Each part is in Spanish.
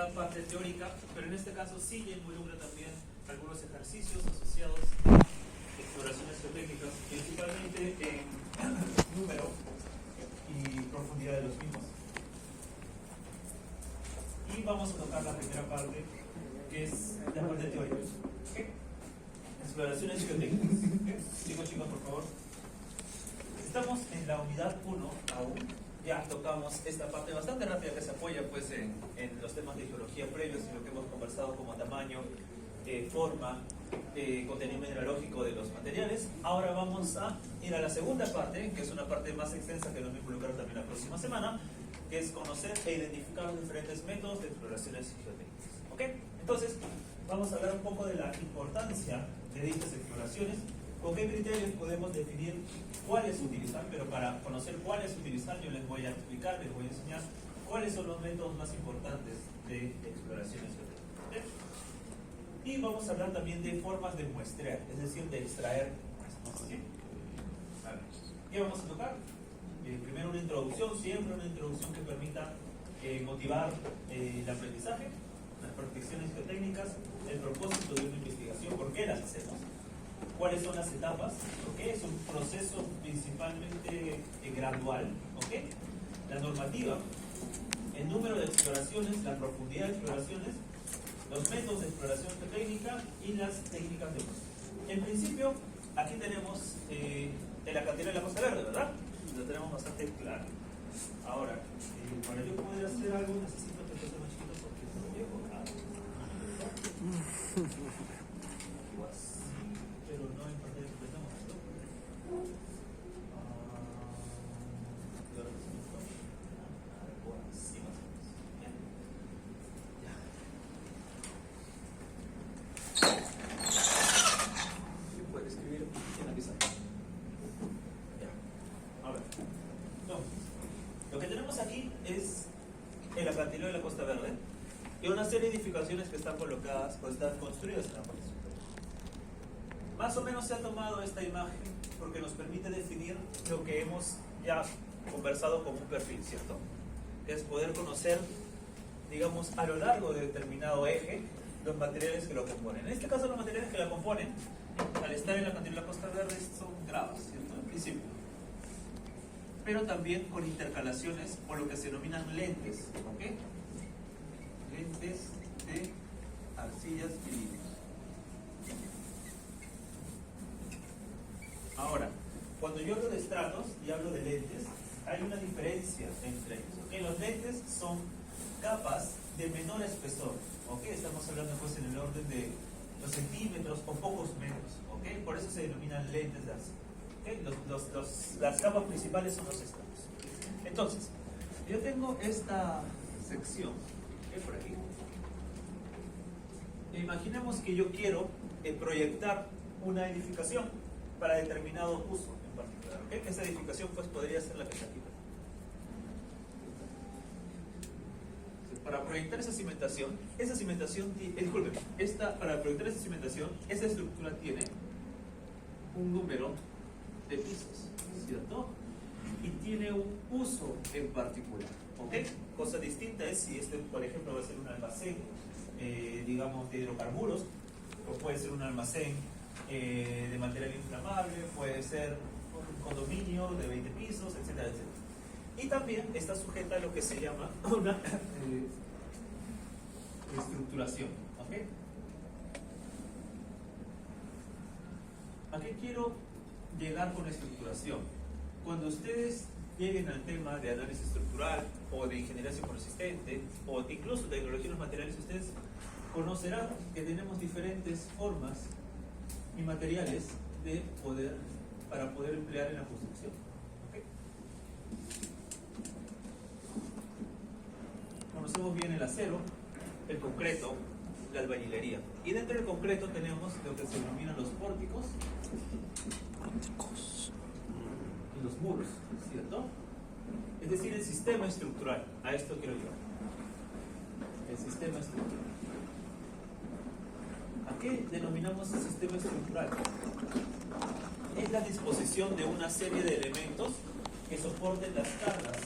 la parte teórica, pero en este caso sí involucra también algunos ejercicios asociados a exploraciones geotécnicas, principalmente en número y profundidad de los mismos. Y vamos a tocar la primera parte, que es la parte teórica. ¿Okay? Exploraciones geotécnicas. ¿Okay? Chicos, por favor. Estamos en la unidad 1 aún. Ya tocamos esta parte bastante rápida que se apoya pues, en los temas de geología previos y lo que hemos conversado como tamaño, forma, contenido mineralógico de los materiales. Ahora vamos a ir a la segunda parte, que es una parte más extensa que nos va a involucrar también la próxima semana, que es conocer e identificar los diferentes métodos de exploraciones geotécnicas. ¿Ok? Entonces, vamos a hablar un poco de la importancia de dichas exploraciones, con qué criterios podemos definir cuáles utilizar, pero para conocer cuáles utilizar yo les voy a explicar, les voy a enseñar cuáles son los métodos más importantes de exploraciones geotécnicas. ¿Sí? Y vamos a hablar también de formas de muestrear, es decir, de extraer muestras. ¿Sí? Vale. ¿Qué vamos a tocar? Primero una introducción, siempre una introducción que permita motivar el aprendizaje, las prospecciones geotécnicas, el propósito de una investigación, por qué las hacemos, cuáles son las etapas, ¿okay? Es un proceso principalmente gradual, ¿okay? La normativa, el número de exploraciones, la profundidad de exploraciones, los métodos de exploración geotécnica y las técnicas de uso. En principio, aquí tenemos el acantilado de la Costa Verde, ¿verdad? Lo tenemos bastante claro. Ahora, para yo poder hacer algo necesito que esté más chiquito porque se lo voy a borrar. Igual sí, pero no en pantalla completa, ¿no? Y ahora necesito algo así más o menos. Bien. Ya. ¿Quién puede escribir en la pizarra? No. Lo que tenemos aquí es el acantilado de la Costa Verde y una serie de edificaciones que están colocadas o están construidas en la parte superior. Más o menos se ha tomado esta imagen porque nos permite definir lo que hemos ya conversado como un perfil, ¿cierto? Que es poder conocer, digamos, a lo largo de determinado eje los materiales que lo componen. En este caso, los materiales que la componen, al estar en el acantilado de la Costa Verde, son gravas, ¿cierto? En principio. Pero también con intercalaciones o lo que se denominan lentes, ¿ok? Lentes de arcillas y líneas. Ahora, cuando yo hablo de estratos y hablo de lentes, hay una diferencia entre ellos, ¿ok? Los lentes son capas de menor espesor, ¿ok? Estamos hablando pues en el orden de los centímetros o pocos metros, ¿ok? Por eso se denominan lentes de arcilla. ¿Okay? Las capas principales son los estratos. Entonces, yo tengo esta sección, ¿okay? Por aquí. Imaginemos que yo quiero proyectar una edificación para determinado uso en particular. ¿Okay? Esa edificación pues podría ser la que está aquí. Para proyectar esa cimentación disculpen, para proyectar esa cimentación, esa estructura tiene un número de pisos, ¿cierto? Y tiene un uso en particular, ¿ok? Cosa distinta es si este, por ejemplo, va a ser un almacén, digamos, de hidrocarburos, o puede ser un almacén de material inflamable, puede ser un condominio de 20 pisos, etcétera, etcétera. Y también está sujeta a lo que se llama una estructuración, ¿ok? ¿A qué quiero llegar con estructuración? Cuando ustedes lleguen al tema de análisis estructural o de ingeniería consistente o incluso de tecnología de los materiales, ustedes conocerán que tenemos diferentes formas y materiales para poder emplear en la construcción. ¿Okay? Conocemos bien el acero, el concreto, la albañilería. Y dentro del concreto tenemos lo que se denominan los pórticos y los muros, ¿cierto? Es decir, el sistema estructural. A esto quiero llegar. El sistema estructural. ¿A qué denominamos el sistema estructural? Es la disposición de una serie de elementos que soporten las cargas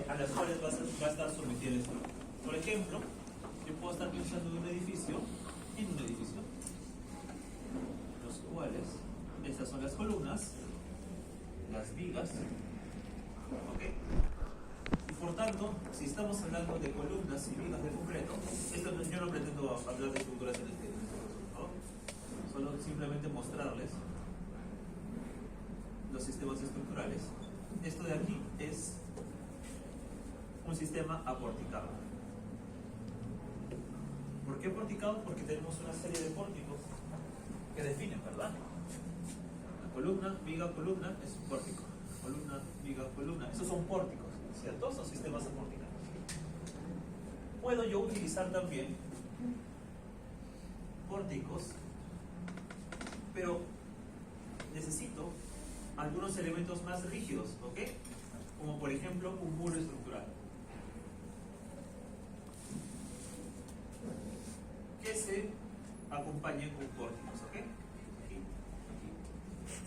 a las cuales va a estar sometida la estructura. Por ejemplo, yo puedo estar pensando en un edificio, los cuales, estas son las columnas, las vigas, ¿ok? Y por tanto, si estamos hablando de columnas y vigas de concreto, yo no pretendo hablar de estructuras en este curso, ¿no? Solo simplemente mostrarles los sistemas estructurales. Esto de aquí es un sistema aporticado. ¿Por qué aporticado? Porque tenemos una serie de pórticos que definen, ¿verdad? La columna, viga, columna es un pórtico. Columna, viga, columna. Esos son pórticos, ¿cierto? Son sistemas aporticados. Puedo yo utilizar también pórticos, pero necesito algunos elementos más rígidos, ¿ok? Como por ejemplo un muro estructural que se acompañe con pórticos, ¿ok? Aquí, aquí,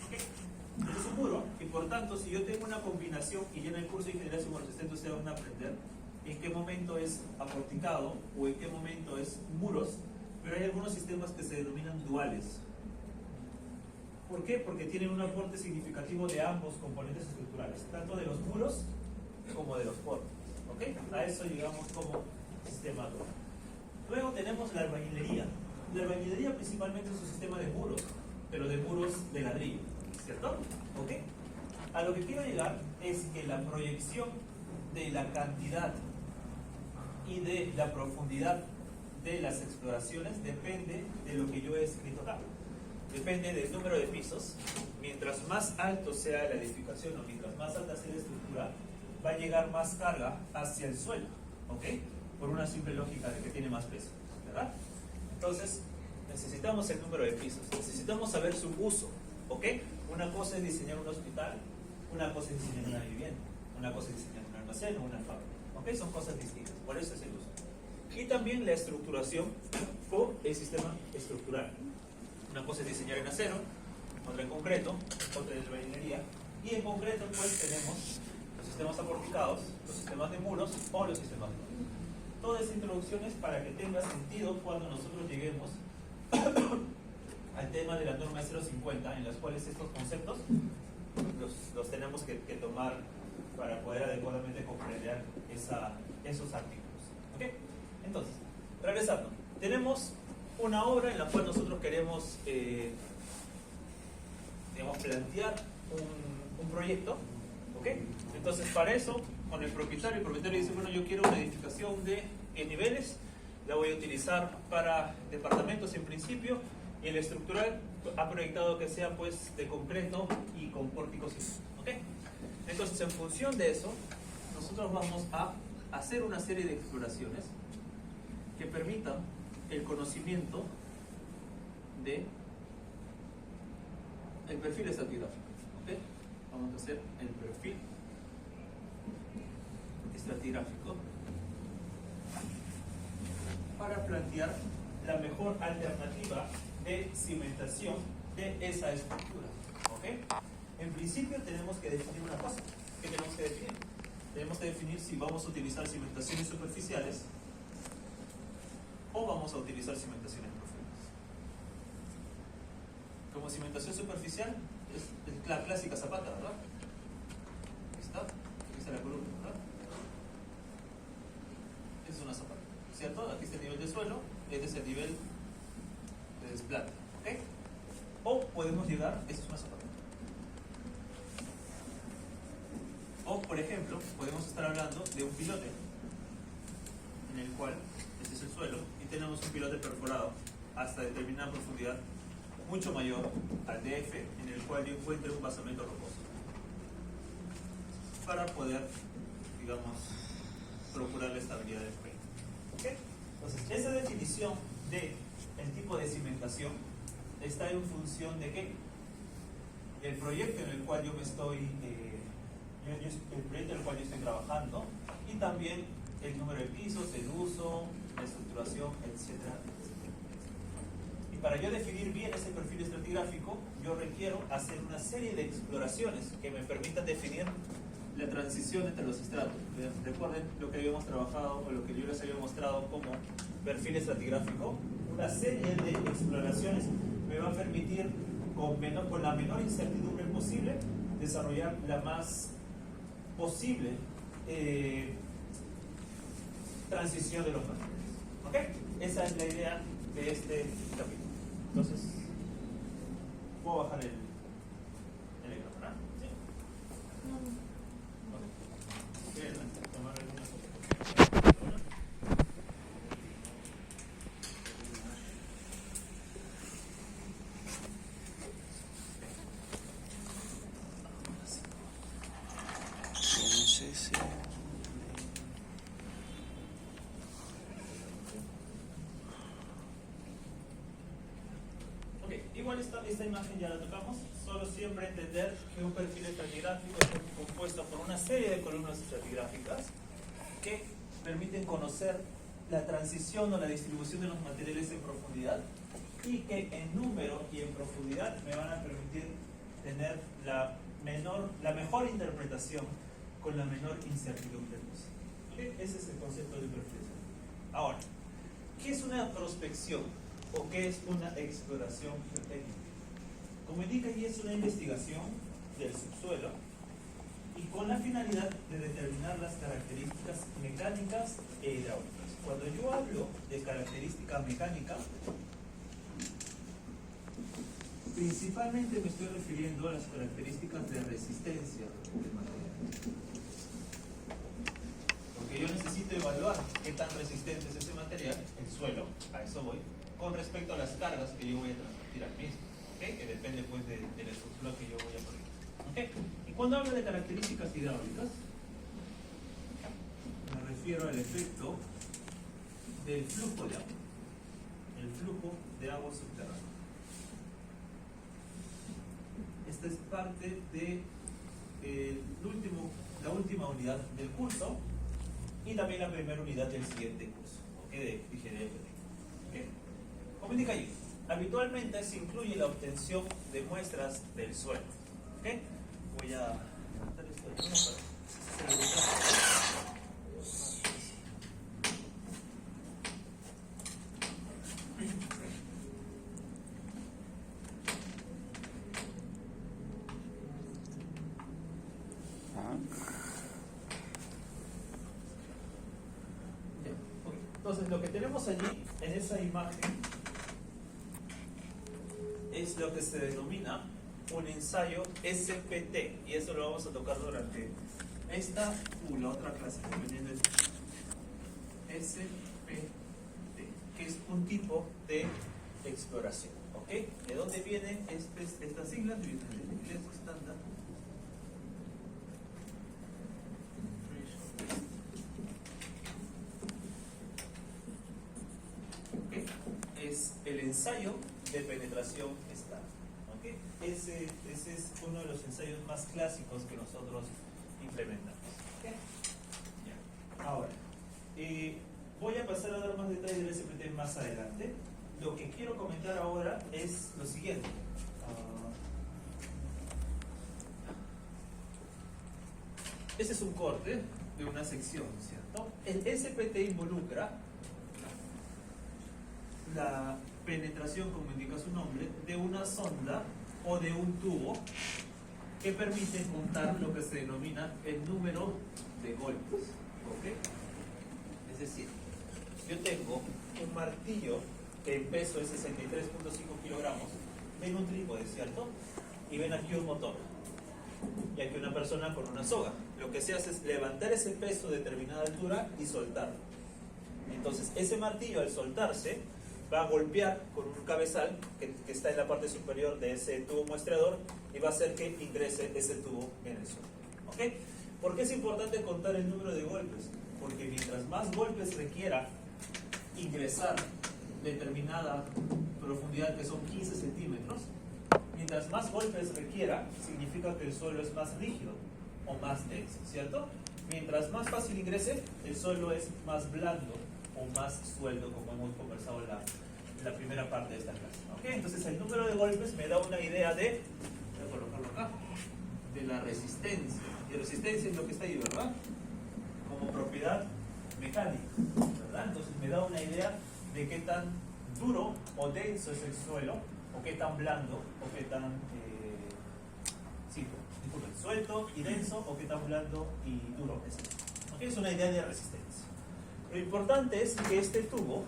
¿ok? Este es un muro y por tanto si yo tengo una combinación y ya en el curso de ingeniería resistente ustedes van a aprender en qué momento es aporticado o en qué momento es muros, pero hay algunos sistemas que se denominan duales. ¿Por qué? Porque tienen un aporte significativo de ambos componentes estructurales, tanto de los muros como de los pórticos, ¿ok? A eso llegamos como sistema dual. Luego tenemos la albañilería. La albañilería principalmente es un sistema de muros, pero de muros de ladrillo, ¿cierto? ¿Ok? A lo que quiero llegar es que la proyección de la cantidad y de la profundidad de las exploraciones depende de lo que yo he escrito acá. Depende del número de pisos. Mientras más alto sea la edificación o mientras más alta sea la estructura, va a llegar más carga hacia el suelo, ¿ok? Por una simple lógica de que tiene más peso, ¿verdad? Entonces, necesitamos el número de pisos, necesitamos saber su uso, ¿ok? Una cosa es diseñar un hospital, una cosa es diseñar una vivienda, una cosa es diseñar un almacén o una fábrica, ¿ok? Son cosas distintas, por eso es el uso. Y también la estructuración o el sistema estructural. Una cosa es diseñar en acero, otra en concreto, otra en albañilería, y en concreto pues tenemos los sistemas aporticados, los sistemas de muros o los sistemas de muros. Toda esta introducción es para que tenga sentido cuando nosotros lleguemos al tema de la norma 050, en las cuales estos conceptos los tenemos que tomar para poder adecuadamente comprender esos artículos. ¿Okay? Entonces, regresando, tenemos una obra en la cual nosotros queremos plantear un proyecto, ¿ok? Entonces para eso, con el propietario dice, bueno, yo quiero una edificación de niveles, la voy a utilizar para departamentos en principio, y el estructural ha proyectado que sea pues de concreto y con pórticos, ¿ok? Entonces en función de eso, nosotros vamos a hacer una serie de exploraciones que permitan el conocimiento de el perfil estratigráfico, ¿ok? Vamos a hacer el perfil estratigráfico para plantear la mejor alternativa de cimentación de esa estructura, ¿ok? En principio tenemos que definir una cosa. ¿Qué tenemos que definir? Tenemos que definir si vamos a utilizar cimentaciones superficiales o vamos a utilizar cimentaciones profundas. Como cimentación superficial es la clásica zapata, ¿verdad? Aquí está la columna, ¿verdad? Esa es una zapata, ¿cierto? Aquí está el nivel de suelo, este es el nivel de desplante, ¿ok? O podemos llegar, esa es una zapata. O, por ejemplo, podemos estar hablando de un pilote, en el cual este es el suelo y tenemos un pilote perforado hasta determinada profundidad mucho mayor al DF, en el cual yo encuentre un basamento rocoso para poder, digamos, procurar la estabilidad del proyecto. ¿Okay? Entonces, esa definición del tipo de cimentación está en función de qué? El proyecto en el cual yo me estoy el proyecto en el cual yo estoy trabajando, y también el número de pisos, el uso, la estructuración, etcétera, etcétera. Y para yo definir bien ese perfil estratigráfico, yo requiero hacer una serie de exploraciones que me permitan definir la transición entre los estratos. Recuerden lo que habíamos trabajado o lo que yo les había mostrado como perfil estratigráfico. Una serie de exploraciones me va a permitir con la menor incertidumbre posible desarrollar la más posible transición de los materiales. ¿Ok? Esa es la idea de este capítulo. Entonces, puedo bajar el ecran, ¿verdad? ¿Sí? Ok. Bien, tomar algunas fotos. Igual esta imagen ya la tocamos, solo siempre entender que un perfil estratigráfico está compuesto por una serie de columnas estratigráficas que permiten conocer la transición o la distribución de los materiales en profundidad y que en número y en profundidad me van a permitir tener la mejor interpretación con la menor incertidumbre posible. ¿Okay? Ese es el concepto de perfil estratigráfico. Ahora, ¿qué es una prospección? ¿O qué es una exploración geotécnica? Como indica allí, es una investigación del subsuelo y con la finalidad de determinar las características mecánicas e hidráulicas. Cuando yo hablo de características mecánicas, principalmente me estoy refiriendo a las características de resistencia del material. Porque yo necesito evaluar qué tan resistente es ese material, el suelo, a eso voy, con respecto a las cargas que yo voy a transmitir al mismo, ¿okay? Que depende pues de la estructura que yo voy a poner. ¿Okay? Y cuando hablo de características hidráulicas, me refiero al efecto del flujo de agua, el flujo de agua subterránea. Esta es parte de la última unidad del curso y también la primera unidad del siguiente curso, ¿okay? De ingeniería geotécnica. ¿Okay? Como indica allí, habitualmente se incluye la obtención de muestras del suelo. ¿Okay? Voy a levantar esto de nuevo para Entonces, lo que tenemos allí en esa imagen es lo que se denomina un ensayo SPT, y eso lo vamos a tocar durante esta u la otra clase, dependiendo del SPT, que es un tipo de exploración. ¿Ok? ¿De dónde vienen estas siglas? Vienen del inglés estándar. Es el ensayo de penetración estándar. ¿Okay? Ese es uno de los ensayos más clásicos que nosotros implementamos. ¿Okay? Ya. Ahora, voy a pasar a dar más detalles del SPT más adelante. Lo que quiero comentar ahora es lo siguiente. Este es un corte de una sección, ¿cierto? El SPT involucra la penetración, como indica su nombre, de una sonda o de un tubo que permite contar lo que se denomina el número de golpes. ¿Okay? Es decir, yo tengo un martillo que en peso es 63.5 kilogramos en un trípode, ¿cierto? Y ven aquí un motor y aquí una persona con una soga. Lo que se hace es levantar ese peso de determinada altura y soltarlo. Entonces ese martillo, al soltarse, va a golpear con un cabezal que está en la parte superior de ese tubo muestreador y va a hacer que ingrese ese tubo en el suelo. ¿Ok? ¿Por qué es importante contar el número de golpes? Porque mientras más golpes requiera ingresar determinada profundidad, que son 15 centímetros, mientras más golpes requiera, significa que el suelo es más rígido o más denso, ¿cierto? Mientras más fácil ingrese, el suelo es más blando o más sueldo, como hemos conversado en la primera parte de esta clase. ¿Okay? Entonces el número de golpes me da una idea de, voy a colocarlo acá, de la resistencia. Y resistencia es lo que está ahí, ¿verdad? Como propiedad mecánica, ¿verdad? Entonces me da una idea de qué tan duro o denso es el suelo, o qué tan blando, o qué tan suelto y denso, o qué tan blando y duro es. ¿Okay? Es una idea de resistencia. Lo importante es que este tubo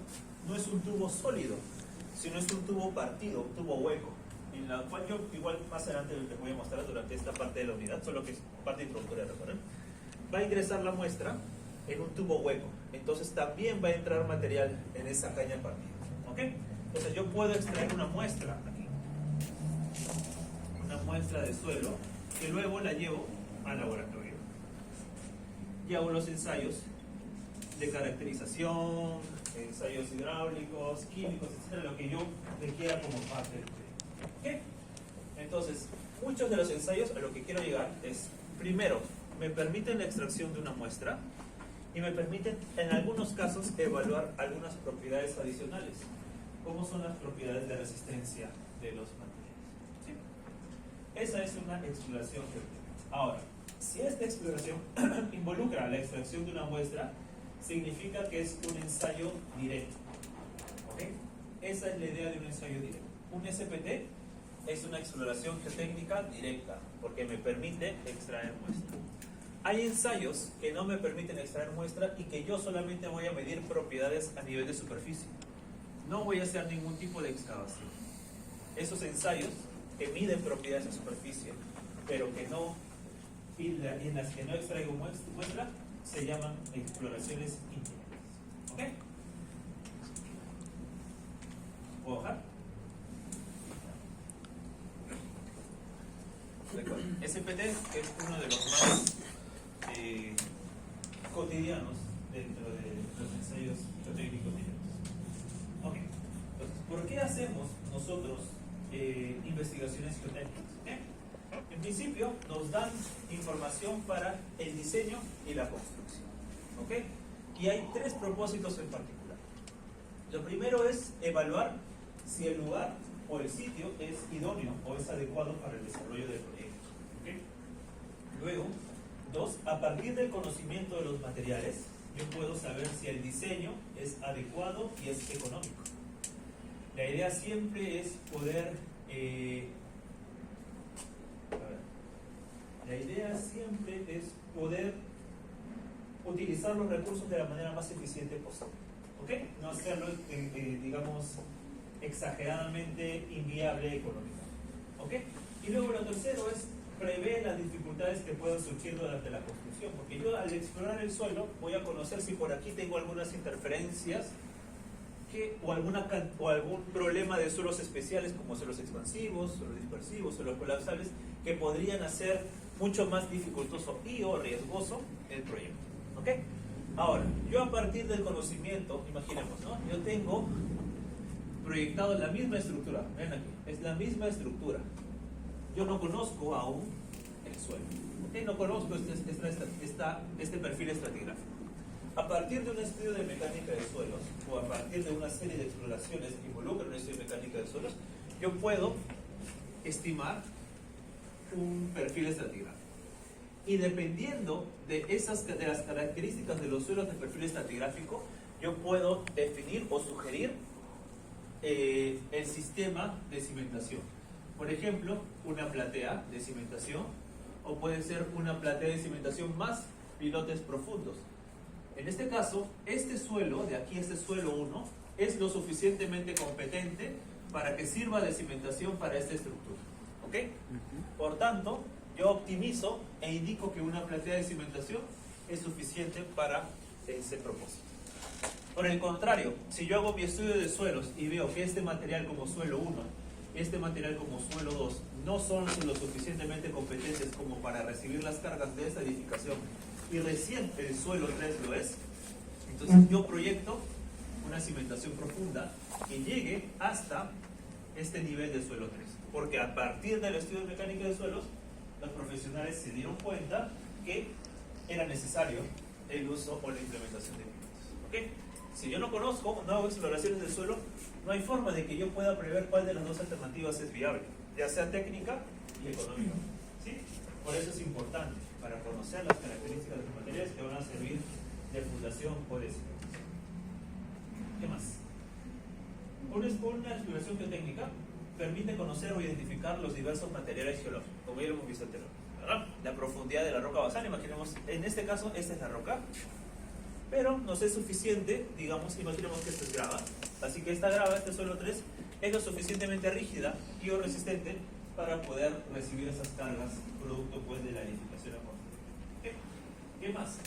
no es un tubo sólido, sino es un tubo partido, un tubo hueco, en la cual yo igual más adelante les voy a mostrar durante esta parte de la unidad, solo que es parte introductoria, ¿recuerdan? Va a ingresar la muestra en un tubo hueco, entonces también va a entrar material en esa caña partida. ¿Ok? Entonces yo puedo extraer una muestra aquí, una muestra de suelo, que luego la llevo al laboratorio y hago los ensayos de caracterización, ensayos hidráulicos, químicos, etcétera, lo que yo requiera como parte del proyecto. ¿Ok? Entonces, muchos de los ensayos a lo que quiero llegar es, primero, me permiten la extracción de una muestra y me permiten, en algunos casos, evaluar algunas propiedades adicionales, como son las propiedades de resistencia de los materiales. ¿Sí? Esa es una exploración geotécnica. Ahora, si esta exploración involucra la extracción de una muestra, significa que es un ensayo directo. ¿Ok? Esa es la idea de un ensayo directo. Un SPT es una exploración geotécnica directa, porque me permite extraer muestra. Hay ensayos que no me permiten extraer muestra y que yo solamente voy a medir propiedades a nivel de superficie. No voy a hacer ningún tipo de excavación. Esos ensayos que miden propiedades en superficie, pero que no, en las que no extraigo muestra, se llaman exploraciones integrales. ¿Ok? ¿Puedo bajar? SPT es uno de los más cotidianos dentro de los ensayos geotécnicos directos. Ok, entonces, ¿por qué hacemos nosotros investigaciones geotécnicas? En principio, nos dan información para el diseño y la construcción. ¿Ok? Y hay tres propósitos en particular. Lo primero es evaluar si el lugar o el sitio es idóneo o es adecuado para el desarrollo del proyecto. ¿Okay? Luego, dos, a partir del conocimiento de los materiales, yo puedo saber si el diseño es adecuado y es económico. La idea siempre es poder utilizar los recursos de la manera más eficiente posible. ¿Ok? No hacerlo, digamos, exageradamente inviable económico. ¿Ok? Y luego lo tercero es prever las dificultades que puedan surgir durante la construcción, porque yo al explorar el suelo voy a conocer si por aquí tengo algunas interferencias o algún problema de suelos especiales como suelos expansivos, suelos dispersivos, suelos colapsables, que podrían hacer mucho más dificultoso y o riesgoso el proyecto. ¿Ok? Ahora, yo a partir del conocimiento, imaginemos, ¿no? Yo tengo proyectado la misma estructura, ven aquí, es la misma estructura. Yo no conozco aún el suelo, ¿ok? No conozco este perfil estratigráfico. A partir de un estudio de mecánica de suelos, o a partir de una serie de exploraciones que involucran un estudio de mecánica de suelos, yo puedo estimar un perfil estratigráfico. Y dependiendo de las características de los suelos del perfil estratigráfico, yo puedo definir o sugerir el sistema de cimentación. Por ejemplo, una platea de cimentación, o puede ser una platea de cimentación más pilotes profundos. En este caso, este suelo, de aquí este suelo 1, es lo suficientemente competente para que sirva de cimentación para esta estructura. ¿Ok? Por tanto, yo optimizo e indico que una platea de cimentación es suficiente para ese propósito. Por el contrario, si yo hago mi estudio de suelos y veo que este material como suelo 1, este material como suelo 2, no son lo suficientemente competentes como para recibir las cargas de esa edificación, y recién el suelo 3 lo es, entonces yo proyecto una cimentación profunda que llegue hasta este nivel de suelo 3. Porque a partir del estudio de mecánica de suelos, los profesionales se dieron cuenta que era necesario el uso o la implementación de pilotos. ¿Okay? Si yo no conozco, no hago exploraciones del suelo, no hay forma de que yo pueda prever cuál de las dos alternativas es viable, ya sea técnica y económica. ¿Sí? Por eso es importante, para conocer las características de los materiales que van a servir de fundación o de cimientos. ¿Qué más? Una exploración geotécnica permite conocer o identificar los diversos materiales geológicos, como ya lo hemos visto anteriormente, ¿verdad? La profundidad de la roca basal, imaginemos, en este caso, esta es la roca, pero nos es suficiente, digamos, imaginemos que esta es grava, así que esta grava, este suelo 3, es lo suficientemente rígida y o resistente para poder recibir esas cargas producto pues de la edificación atmosférica. ¿Qué más?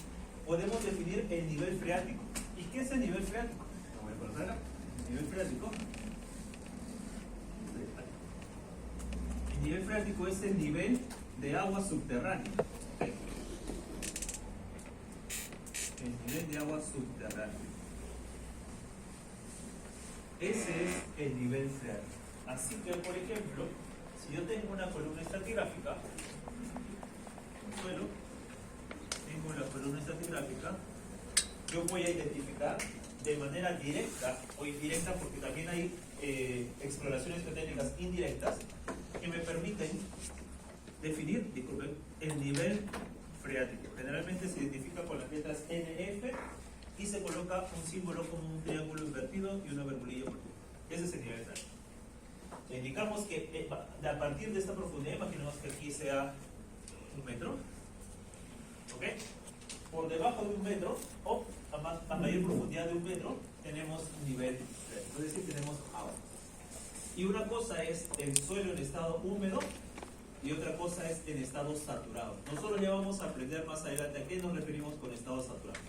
Podemos definir el nivel freático. ¿Y qué es el nivel freático? Lo voy a colocar acá. El nivel freático. El nivel freático es el nivel de agua subterránea. El nivel de agua subterránea. Ese es el nivel freático. Así que, por ejemplo, si yo tengo una columna estratigráfica, el suelo, tengo la columna estratigráfica, yo voy a identificar de manera directa o indirecta, porque también hay exploraciones geotécnicas indirectas que me permiten definir, disculpen, el nivel freático. Generalmente se identifica con las letras NF y se coloca un símbolo como un triángulo invertido y una verbulilla por turno. Ese es el nivel freático. Indicamos que a partir de esta profundidad, imaginemos que aquí sea 1 metro, ¿ok? Por debajo de 1 metro o a mayor profundidad de 1 metro tenemos nivel freático, es decir, tenemos agua. Y una cosa es el suelo en estado húmedo y otra cosa es en estado saturado. Nosotros ya vamos a aprender más adelante a qué nos referimos con estado saturado.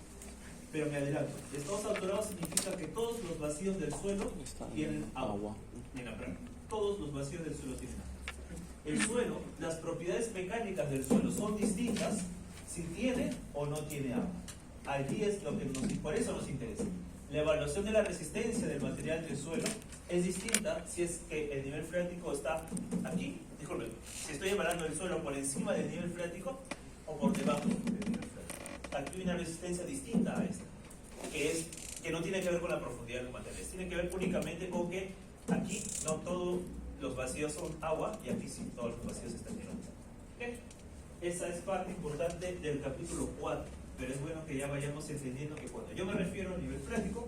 Pero me adelanto, estado saturado significa que todos los vacíos del suelo tienen agua. En la práctica, todos los vacíos del suelo tienen agua. El suelo, las propiedades mecánicas del suelo son distintas si tiene o no tiene agua. Allí es lo que por eso nos interesa. La evaluación de la resistencia del material del suelo es distinta si es que el nivel freático está aquí. Disculpen, si estoy evaluando el suelo por encima del nivel freático o por debajo del nivel freático. Aquí hay una resistencia distinta a esta, que no tiene que ver con la profundidad de los materiales, tiene que ver únicamente con que aquí no todos los vacíos son agua y aquí sí todos los vacíos están llenos. ¿Okay? Esa es parte importante del capítulo 4, pero es bueno que ya vayamos entendiendo que cuando yo me refiero al nivel freático,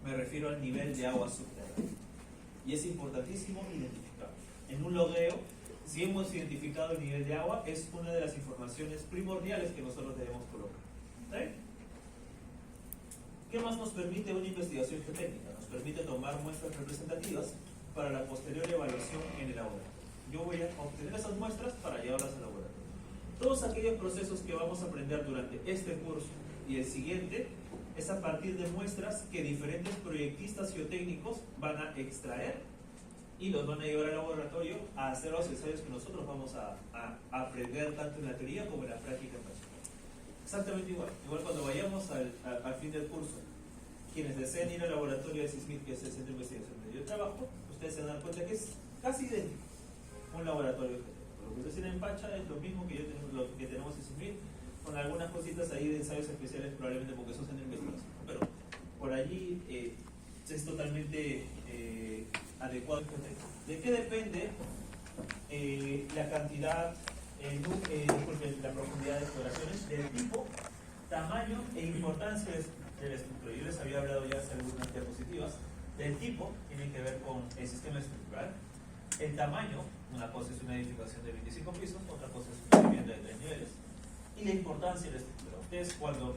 me refiero al nivel de agua subterránea. Y es importantísimo identificarlo. En un logueo, si hemos identificado el nivel de agua, es una de las informaciones primordiales que nosotros debemos colocar. ¿Sí? ¿Qué más nos permite una investigación geotécnica? Nos permite tomar muestras representativas para la posterior evaluación en el laboratorio. Yo voy a obtener esas muestras para llevarlas al laboratorio. Todos aquellos procesos que vamos a aprender durante este curso y el siguiente es a partir de muestras que diferentes proyectistas geotécnicos van a extraer y los van a llevar al laboratorio a hacer los ensayos que nosotros vamos a aprender tanto en la teoría como en la práctica personal. Exactamente igual. Igual cuando vayamos al fin del curso, quienes deseen ir al laboratorio de SISMIT, que es el Centro de Investigación de Medio de Trabajo, ustedes se dan cuenta que es casi idéntico un laboratorio geotécnico. Lo que ustedes tienen en Pacha es lo mismo lo que tenemos en SISMIT, con algunas cositas ahí de ensayos especiales, probablemente porque eso es en la investigación. Pero por allí es totalmente adecuado. ¿De qué depende la cantidad, la profundidad de exploraciones? Del tipo, tamaño e importancia de la estructura. Yo les había hablado ya hace algunas diapositivas. Del tipo tiene que ver con el sistema estructural. El tamaño, una cosa es una edificación de 25 pisos, otra cosa es una vivienda de 3 niveles. Y la importancia de la estructura. Ustedes cuando